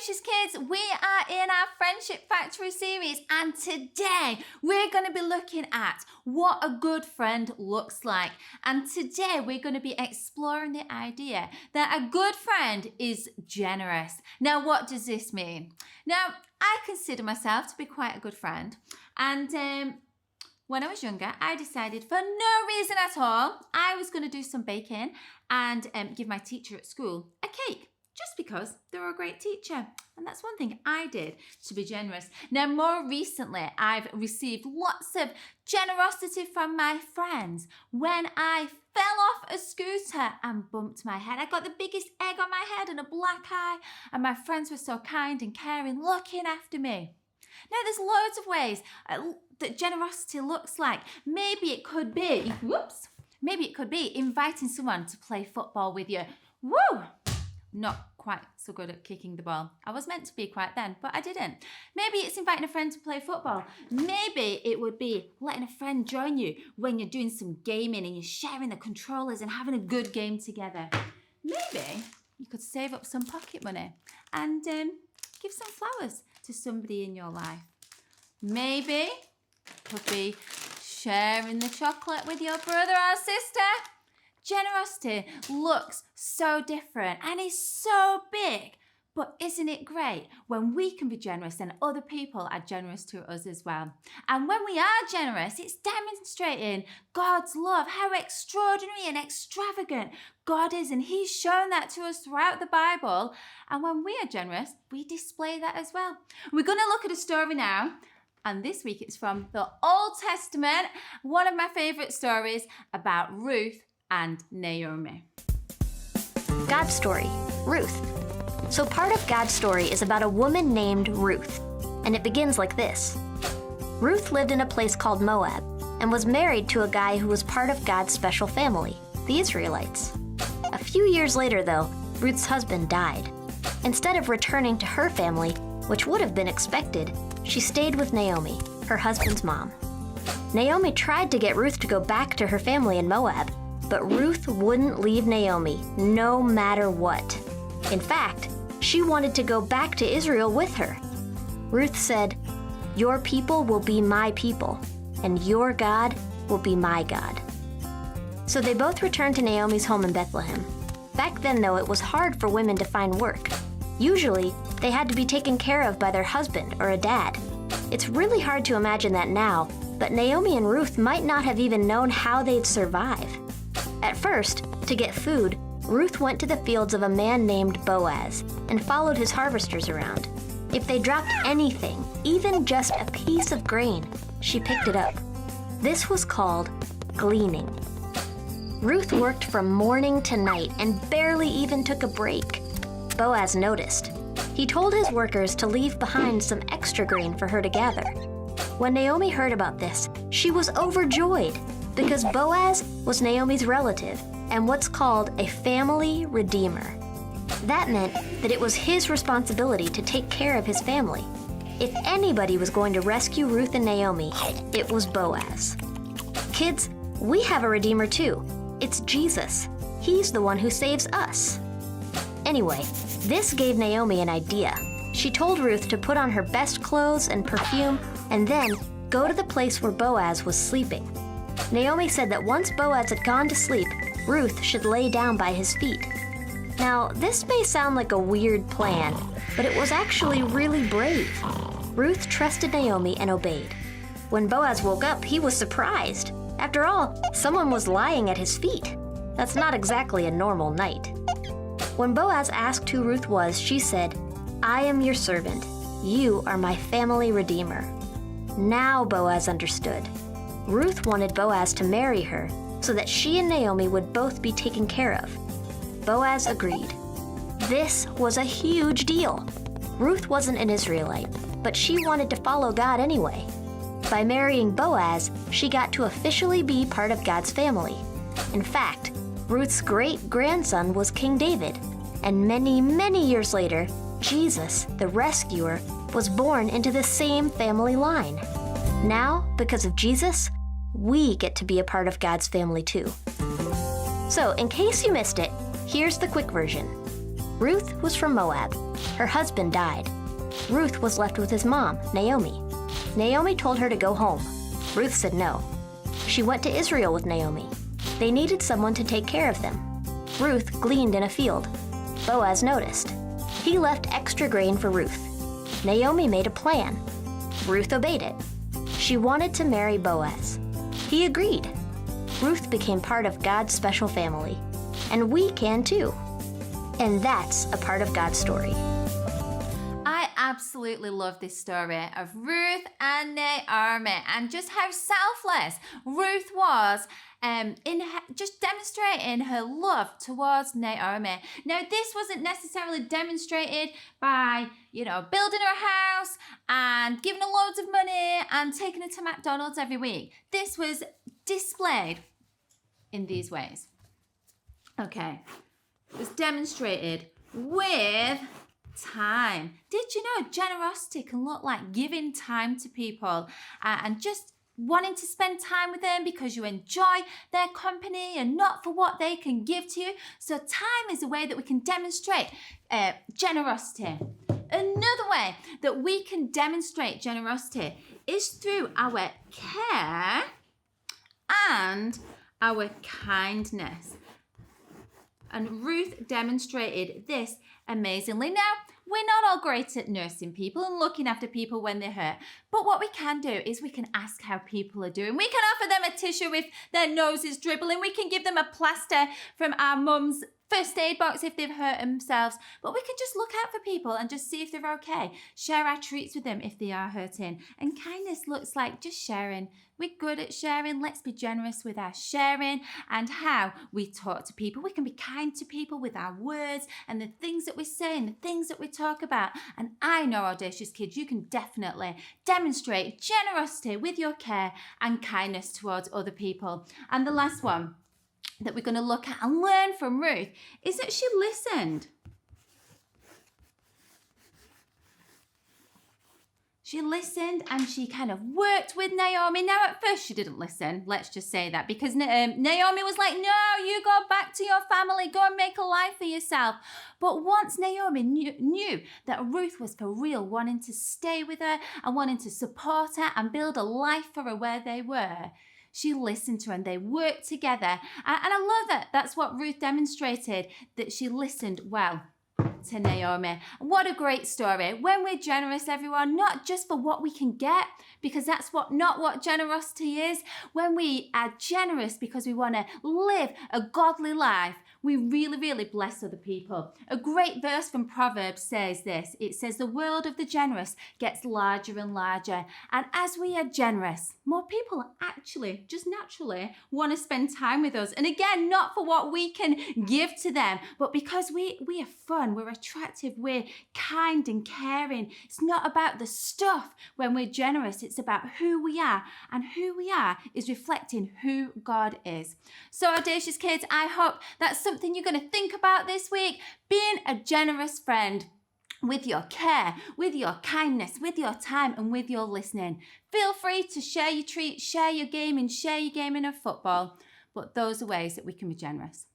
Audacious Kids, we are in our Friendship Factory series, and today we're going to be looking at what a good friend looks like. And today we're going to be exploring the idea that a good friend is generous. Now, what does this mean? Now, I consider myself to be quite a good friend, and when I was younger, I decided for no reason at all, I was going to do some baking and give my teacher at school a cake. Just because they were a great teacher. And that's one thing I did to be generous. Now, more recently, I've received lots of generosity from my friends. When I fell off a scooter and bumped my head, I got the biggest egg on my head and a black eye, and my friends were so kind and caring, looking after me. Now, there's loads of ways that generosity looks like. Maybe it could be, inviting someone to play football with you. Woo! Not quite so good at kicking the ball. I was meant to be quite then, but I didn't. Maybe it's inviting a friend to play football. Maybe it would be letting a friend join you when you're doing some gaming and you're sharing the controllers and having a good game together. Maybe you could save up some pocket money and give some flowers to somebody in your life. Maybe it could be sharing the chocolate with your brother or sister. Generosity looks so different and is so big, but isn't it great when we can be generous and other people are generous to us as well? And when we are generous, it's demonstrating God's love, how extraordinary and extravagant God is, and He's shown that to us throughout the Bible. And when we are generous, we display that as well. We're going to look at a story now. And this week it's from the Old Testament, one of my favorite stories about Ruth and Naomi. God's story, Ruth. So part of God's story is about a woman named Ruth, and it begins like this. Ruth lived in a place called Moab and was married to a guy who was part of God's special family, the Israelites. A few years later, though, Ruth's husband died. Instead of returning to her family, which would have been expected, she stayed with Naomi, her husband's mom. Naomi tried to get Ruth to go back to her family in Moab, but Ruth wouldn't leave Naomi, no matter what. In fact, she wanted to go back to Israel with her. Ruth said, "Your people will be my people, and your God will be my God." So they both returned to Naomi's home in Bethlehem. Back then, though, it was hard for women to find work. Usually, they had to be taken care of by their husband or a dad. It's really hard to imagine that now, but Naomi and Ruth might not have even known how they'd survive. At first, to get food, Ruth went to the fields of a man named Boaz and followed his harvesters around. If they dropped anything, even just a piece of grain, she picked it up. This was called gleaning. Ruth worked from morning to night and barely even took a break. Boaz noticed. He told his workers to leave behind some extra grain for her to gather. When Naomi heard about this, she was overjoyed because Boaz was Naomi's relative and what's called a family redeemer. That meant that it was his responsibility to take care of his family. If anybody was going to rescue Ruth and Naomi, it was Boaz. Kids, we have a redeemer too. It's Jesus. He's the one who saves us. Anyway, this gave Naomi an idea. She told Ruth to put on her best clothes and perfume and then go to the place where Boaz was sleeping. Naomi said that once Boaz had gone to sleep, Ruth should lay down by his feet. Now, this may sound like a weird plan, but it was actually really brave. Ruth trusted Naomi and obeyed. When Boaz woke up, he was surprised. After all, someone was lying at his feet. That's not exactly a normal night. When Boaz asked who Ruth was, she said, "I am your servant. You are my family redeemer." Now Boaz understood. Ruth wanted Boaz to marry her so that she and Naomi would both be taken care of. Boaz agreed. This was a huge deal. Ruth wasn't an Israelite, but she wanted to follow God anyway. By marrying Boaz, she got to officially be part of God's family. In fact, Ruth's great-grandson was King David, and many, many years later, Jesus, the rescuer, was born into the same family line. Now, because of Jesus, we get to be a part of God's family too. So, in case you missed it, here's the quick version. Ruth was from Moab. Her husband died. Ruth was left with his mom, Naomi. Naomi told her to go home. Ruth said no. She went to Israel with Naomi. They needed someone to take care of them. Ruth gleaned in a field. Boaz noticed. He left extra grain for Ruth. Naomi made a plan. Ruth obeyed it. She wanted to marry Boaz. He agreed. Ruth became part of God's special family. And we can too. And that's a part of God's story. I absolutely love this story of Ruth and Naomi and just how selfless Ruth was just demonstrating her love towards Naomi. Now, this wasn't necessarily demonstrated by, building her house and giving her loads of money and taking her to McDonald's every week. This was displayed in these ways. Okay. It was demonstrated with time. Did you know generosity can look like giving time to people and just wanting to spend time with them because you enjoy their company and not for what they can give to you? So time is a way that we can demonstrate generosity. Another way that we can demonstrate generosity is through our care and our kindness. And Ruth demonstrated this amazingly. Now, we're not all great at nursing people and looking after people when they're hurt. But what we can do is we can ask how people are doing. We can offer them a tissue if their nose is dribbling. We can give them a plaster from our mum's first aid box if they've hurt themselves. But we can just look out for people and just see if they're okay. Share our treats with them if they are hurting. And kindness looks like just sharing. We're good at sharing. Let's be generous with our sharing and how we talk to people. We can be kind to people with our words and the things that we say and the things that we talk about. And I know, Audacious Kids, you can definitely demonstrate generosity with your care and kindness towards other people. And the last one that we're going to look at and learn from Ruth is that she listened. She listened and she kind of worked with Naomi. Now, at first she didn't listen. Let's just say that because Naomi was like, no, you go back to your family. Go and make a life for yourself. But once Naomi knew that Ruth was for real, wanting to stay with her and wanting to support her and build a life for her where they were, she listened to her and they worked together. And I love that. That's what Ruth demonstrated, that she listened well to Naomi. What a great story. When we're generous, everyone, not just for what we can get, because that's not what generosity is. When we are generous because we want to live a godly life, we really, really bless other people. A great verse from Proverbs says this. It says, the world of the generous gets larger and larger. And as we are generous, more people actually, just naturally, want to spend time with us. And again, not for what we can give to them, but because we are fun, we're attractive, we're kind and caring. It's not about the stuff when we're generous. It's about who we are. And who we are is reflecting who God is. So, Audacious Kids, I hope that's something you're going to think about this week. Being a generous friend with your care, with your kindness, with your time, and with your listening. Feel free to share your treats, share your gaming of football. But those are ways that we can be generous.